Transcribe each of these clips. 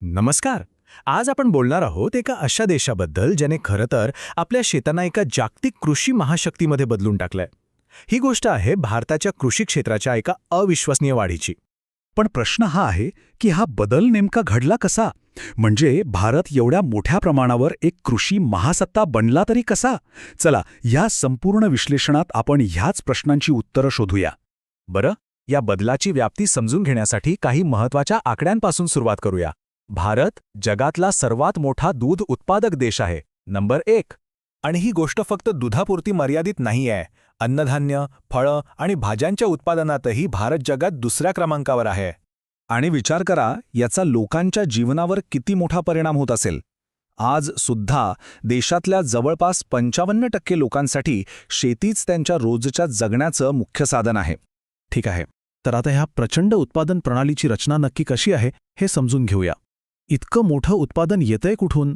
नमस्कार. आज आपण बोलणार आहोत एका अशा देशाबद्दल ज्याने खरं तर आपल्या शेतांना एका जागतिक कृषी महाशक्तीमध्ये बदलून टाकलंय. ही गोष्ट आहे भारताच्या कृषी क्षेत्राच्या एका अविश्वसनीय वाढीची. पण प्रश्न हा आहे की हा बदल नेमका घडला कसा? म्हणजे भारत एवढ्या मोठ्या प्रमाणावर एक कृषी महासत्ता बनला तरी कसा? चला, या संपूर्ण विश्लेषणात आपण ह्याच प्रश्नांची उत्तरं शोधूया. बरं, या बदलाची व्याप्ती समजून घेण्यासाठी काही महत्त्वाच्या आकड्यांपासून सुरुवात करूया. भारत जगातला सर्वात मोठा दूध उत्पादक देश आहे, नंबर 1. आणि ही गोष्ट फक्त दुधापुरती मर्यादित नाही आहे. अन्नधान्य, फळं आणि भाज्यांच्या उत्पादनातही भारत जगात दुसऱ्या क्रमांकावर आहे. आणि विचार करा, याचा लोकांच्या जीवनावर किती मोठा परिणाम होत असेल. आज सुद्धा देशातल्या जवळपास 55% लोकांसाठी शेतीच त्यांच्या रोजच्या जगण्याचं मुख्य साधन आहे. ठीक आहे, तर आता ह्या प्रचंड उत्पादन प्रणालीची रचना नक्की कशी आहे हे समजून घेऊया. इतकं मोठं उत्पादन येतंय कुठून?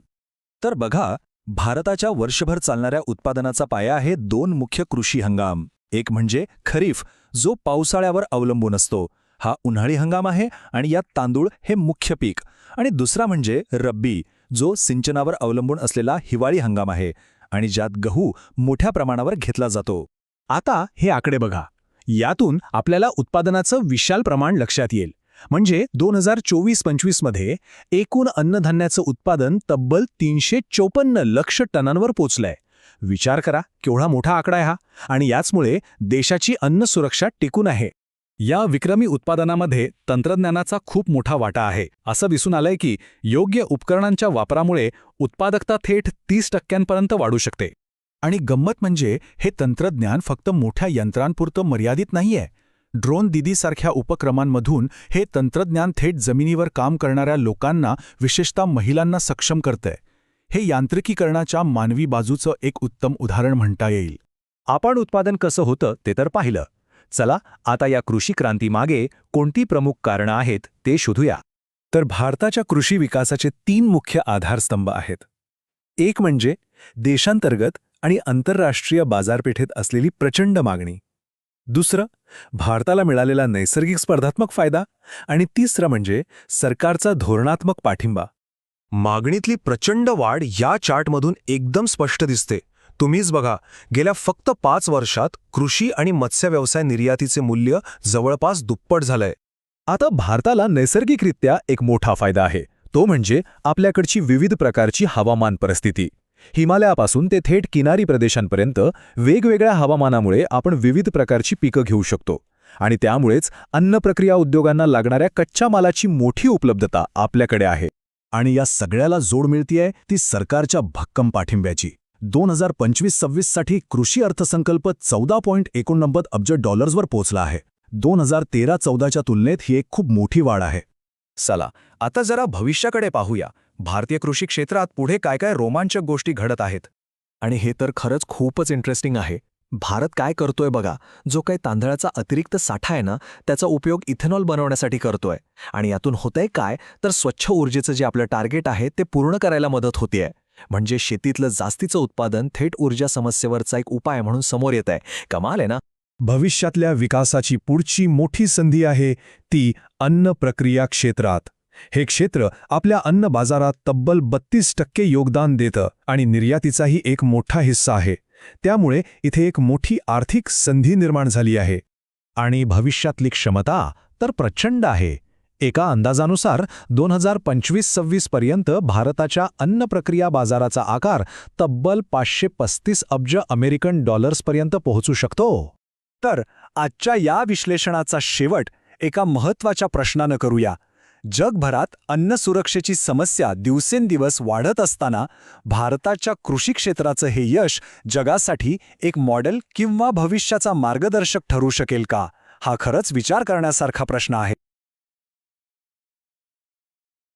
तर बघा, भारताच्या वर्षभर चालणाऱ्या उत्पादनाचा पाया आहे 2 मुख्य कृषी हंगाम. एक म्हणजे खरीफ, जो पावसाळ्यावर अवलंबून असतो. हा उन्हाळी हंगाम आहे आणि यात तांदूळ हे मुख्य पीक. आणि दुसरा म्हणजे रब्बी, जो सिंचनावर अवलंबून असलेला हिवाळी हंगाम आहे आणि ज्यात गहू मोठ्या प्रमाणावर घेतला जातो. आता हे आकडे बघा. यातून आपल्याला उत्पादनाचं विशाल प्रमाण लक्षात येईल. म्हणजे 2024-25 मध्ये एकूण अन्नधान्याचं उत्पादन तब्बल 354 लक्ष टनांवर पोचलंय. विचार करा, केवढा मोठा आकडा आहे हा. आणि याचमुळे देशाची अन्न सुरक्षा टिकून आहे. या विक्रमी उत्पादनामध्ये तंत्रज्ञानाचा खूप मोठा वाटा आहे. असं दिसून आलंय की योग्य उपकरणांच्या वापरामुळे उत्पादकता थेट 30% वाढू शकते. आणि गंमत म्हणजे हे तंत्रज्ञान फक्त मोठ्या यंत्रांपुरतं मर्यादित नाहीये. ड्रोन दीदीसारख्या उपक्रमांमधून हे तंत्रज्ञान थेट जमिनीवर काम करणाऱ्या लोकांना, विशेषतः महिलांना सक्षम करतंय. हे यांत्रिकीकरणाच्या मानवी बाजूचं एक उत्तम उदाहरण म्हणता येईल. आपण उत्पादन कसं होतं ते तर पाहिलं. चला, आता या कृषी क्रांतीमागे कोणती प्रमुख कारणं आहेत ते शोधूया. तर भारताच्या कृषी विकासाचे 3 मुख्य आधारस्तंभ आहेत. एक म्हणजे देशांतर्गत आणि आंतरराष्ट्रीय बाजारपेठेत असलेली प्रचंड मागणी. दुसरं, भारताला मिळालेला नैसर्गिक स्पर्धात्मक फायदा. आणि तिसरं म्हणजे सरकारचा धोरणात्मक पाठिंबा. मागणीतली प्रचंड वाढ या चार्टमधून एकदम स्पष्ट दिसते. तुम्हीच बघा, गेल्या फक्त 5 वर्षात कृषी आणि मत्स्य व्यवसाय निर्यातीचे मूल्य जवळपास दुप्पट झालंय. आता भारताला नैसर्गिकरित्या एक मोठा फायदा आहे. तो म्हणजे आपल्याकडची विविध प्रकारची हवामान परिस्थिती. हिमालयापासून ते थेट किनारी प्रदेशांपर्यंत वेगवेगळ्या हवामानामुळे आपण विविध प्रकारची पिकं घेऊ शकतो. आणि त्यामुळेच अन्न प्रक्रिया उद्योगांना लागणाऱ्या कच्च्या मालाची मोठी उपलब्धता आपल्याकडे आहे. आणि या सगळ्याला जोड मिळतीये ती सरकारच्या भक्कम पाठिंब्याची. 2025-26 साठी कृषी अर्थसंकल्प $14.89 अब्ज वर पोहोचला आहे. 2013-14च्या तुलनेत ही एक खूप मोठी वाढ आहे. चला, आता जरा भविष्याकडे पाहूया. भारतीय कृषी क्षेत्रात पुढे काय काय रोमांचक गोष्टी घडत आहेत. आणि हे तर खरंच खूपच इंटरेस्टिंग आहे. भारत काय करतोय बघा. जो काही तांदळाचा अतिरिक्त साठा आहे ना, त्याचा उपयोग इथेनॉल बनवण्यासाठी करतोय. आणि यातून होतंय काय, तर स्वच्छ ऊर्जेचं जे आपलं टार्गेट आहे ते पूर्ण करायला मदत होतेय. म्हणजे शेतीतलं जास्तीचं उत्पादन थेट ऊर्जा समस्येवरचा एक उपाय म्हणून समोर येत आहे. कमाल आहे ना. भविष्यातल्या विकासाची पुढची मोठी संधी आहे ती अन्न प्रक्रिया क्षेत्रात. हे क्षेत्र आपल्या अन्न बाजारात तब्बल 32% योगदान देतं आणि निर्यातीचाही एक मोठा हिस्सा आहे. त्यामुळे इथे एक मोठी आर्थिक संधी निर्माण झाली आहे. आणि भविष्यातली क्षमता तर प्रचंड आहे. एका अंदाजानुसार 2025-26 पर्यंत भारताच्या अन्न प्रक्रिया बाजाराचा आकार तब्बल 535 अब्ज अमेरिकन डॉलर्सपर्यंत पोहोचू शकतो. तर आजच्या या विश्लेषणाचा शेवट एका महत्त्वाच्या प्रश्नानं करूया. जगभरात अन्न सुरक्षेची समस्या दिवसेंदिवस वाढत असताना भारताच्या कृषी क्षेत्राचं हे यश जगासाठी एक मॉडेल किंवा भविष्याचा मार्गदर्शक ठरू शकेल का? हा खरंच विचार करण्यासारखा प्रश्न आहे.